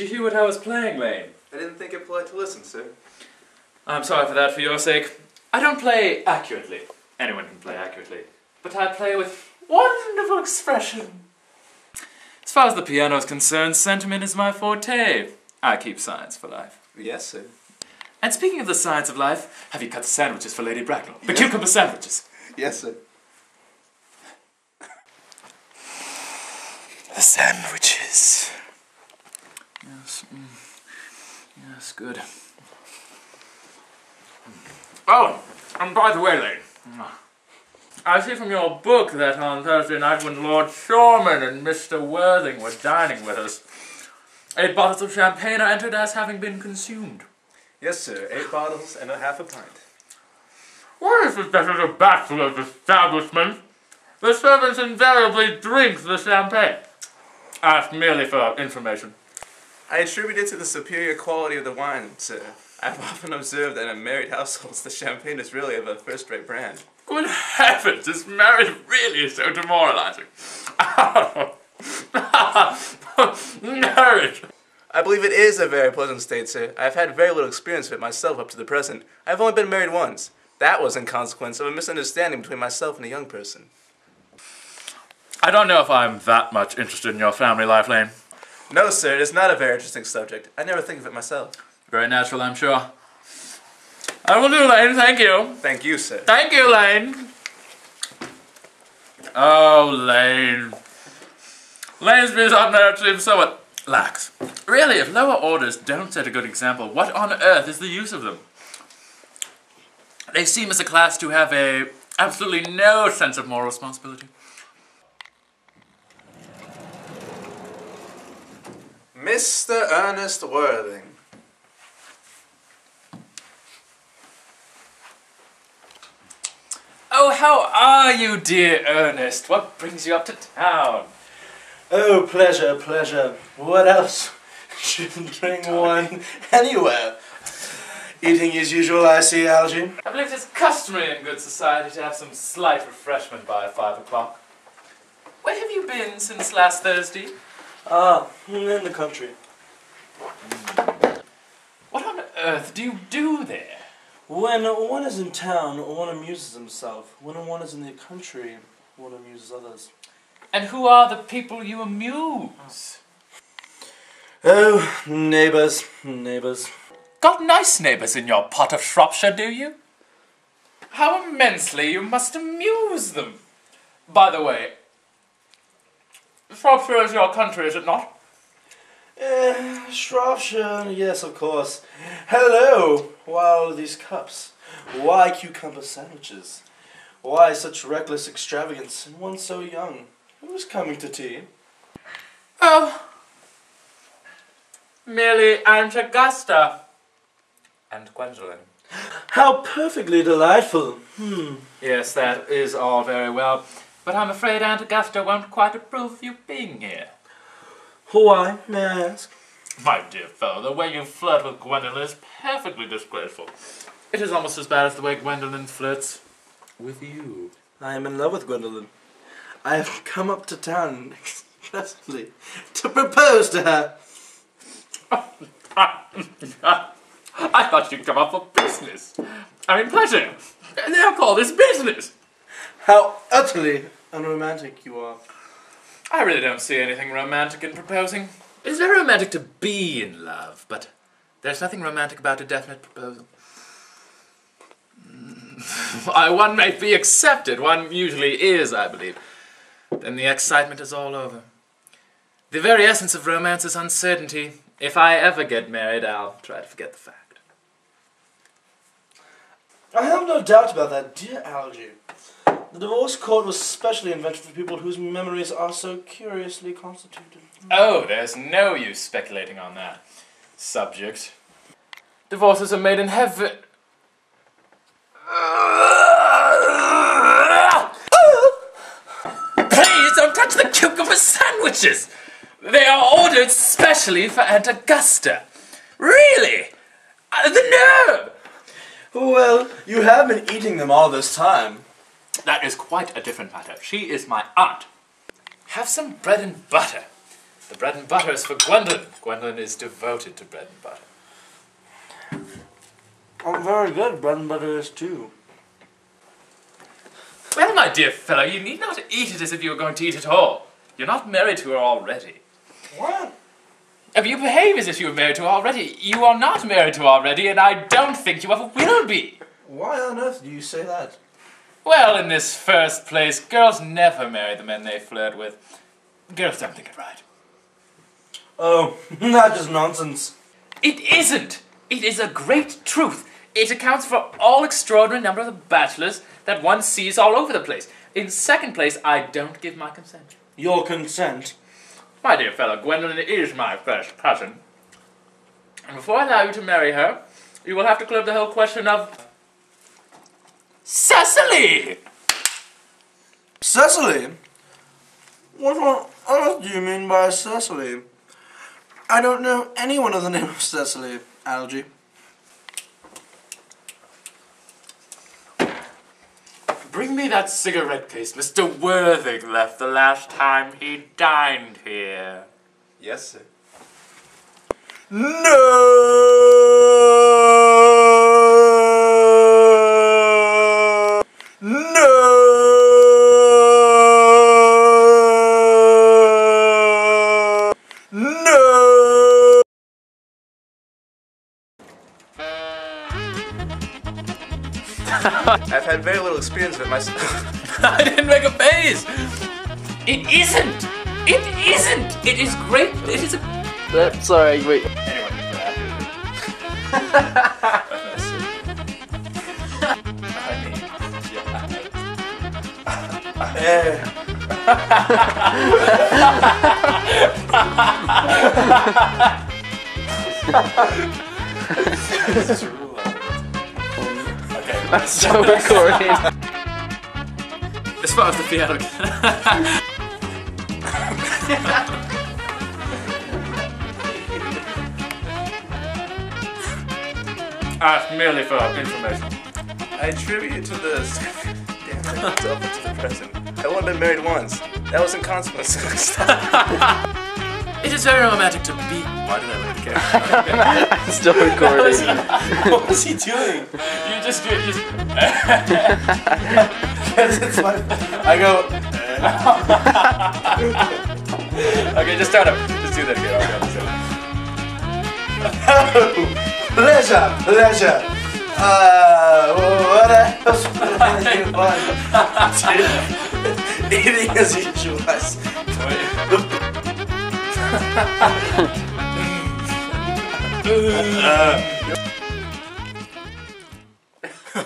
you hear what I was playing, Lane? I didn't think it polite to listen, sir. I'm sorry for that, for your sake. I don't play accurately. Anyone can play accurately. But I play with wonderful expression. As far as the piano is concerned, sentiment is my forte. I keep science for life. Yes, sir. And speaking of the science of life, have you cut the sandwiches for Lady Bracknell? The cucumber sandwiches. Yes, sir. The sandwiches. Yes, yes, good. Oh, and by the way, Lane, I see from your book that on Thursday night when Lord Shorman and Mr. Worthing were dining with us, 8 bottles of champagne are entered as having been consumed. Yes, sir. 8 bottles and a half a pint. What is this that is a bachelor's establishment? The servants invariably drink the champagne. Asked merely for information. I attribute it to the superior quality of the wine, sir. I've often observed that in married households, the champagne is really of a first-rate brand. Good heavens, is marriage really so demoralizing? Marriage! I believe it is a very pleasant state, sir. I've had very little experience with it myself up to the present. I've only been married once. That was in consequence of a misunderstanding between myself and a young person. I don't know if I'm that much interested in your family life, Lane. No, sir, it is not a very interesting subject. I never think of it myself. Very natural, I'm sure. I will do, Lane, thank you. Thank you, sir. Thank you, Lane. Oh, Lane. Lane's views on marriage seem somewhat lax. Really, if lower orders don't set a good example, what on earth is the use of them? They seem as a class to have absolutely no sense of moral responsibility. Mr. Ernest Worthing. Oh, how are you, dear Ernest? What brings you up to town? Oh, pleasure, pleasure. What else should bring one anywhere? Eating as usual, I see, Algy. I believe it's customary in good society to have some slight refreshment by 5 o'clock. Where have you been since last Thursday? In the country. What on earth do you do there? When one is in town, one amuses himself. When one is in the country, one amuses others. And who are the people you amuse? Oh, neighbours, neighbours. Got nice neighbours in your pot of Shropshire, do you? How immensely you must amuse them. By the way, Shropshire is your country, is it not? Shropshire, yes, of course. Hello! Why all these cups? Why cucumber sandwiches? Why such reckless extravagance in one so young? Who's coming to tea? Oh, merely Aunt Augusta and Gwendolen. How perfectly delightful! Yes, that is all very well, but I'm afraid Aunt Augusta won't quite approve of you being here. Why, may I ask? My dear fellow, the way you flirt with Gwendolen is perfectly disgraceful. It is almost as bad as the way Gwendolen flirts with you. I am in love with Gwendolen. I have come up to town expressly to propose to her. I thought you'd come up for business. I mean pleasure. They'll call this business. How utterly unromantic you are. I really don't see anything romantic in proposing. It's very romantic to be in love, but there's nothing romantic about a definite proposal. Why, one may be accepted. One usually is, I believe. Then the excitement is all over. The very essence of romance is uncertainty. If I ever get married, I'll try to forget the fact. I have no doubt about that, dear Algy. The divorce court was specially invented for people whose memories are so curiously constituted. Oh, there's no use speculating on that subject. Divorces are made in heaven. Please don't touch the cucumber sandwiches! They are ordered specially for Aunt Augusta. Really? The nerve! Well, you have been eating them all this time. That is quite a different matter. She is my aunt. Have some bread and butter. The bread and butter is for Gwendolyn. Gwendolyn is devoted to bread and butter. I'm very good. Bread and butter is too. Well, my dear fellow, you need not eat it as if you were going to eat it all. You're not married to her already. What? If you behave as if you were married to her already, you are not married to her already, and I don't think you ever will be. Why on earth do you say that? Well, in this first place, girls never marry the men they flirt with. Girls don't think it right. Oh, that is nonsense. It isn't! It is a great truth. It accounts for all extraordinary number of bachelors that one sees all over the place. In second place, I don't give my consent. Your consent? My dear fellow, Gwendolyn is my first cousin. And before I allow you to marry her, you will have to clear up the whole question of... Cecily! Cecily? What on earth do you mean by Cecily? I don't know anyone of the name of Cecily, Algie. Bring me that cigarette case Mr. Worthing left the last time he dined here. Yes, sir. No! No! No! I've had very little experience with myself. I didn't make a face! It isn't! It isn't! It is great! It is a... Sorry, wait. Anyone can play I'm still recording. As far as the piano merely for information. I attribute it to the... Damn it, it's up to the present. I've only been married once. That was in consequence. Stop. It is very romantic to be... Why did I let it go? I'm still recording. What was he doing? You just... It's my... I go... Okay, just start up. Just do that again. Pleasure, pleasure. What else would I do? Eating as usual.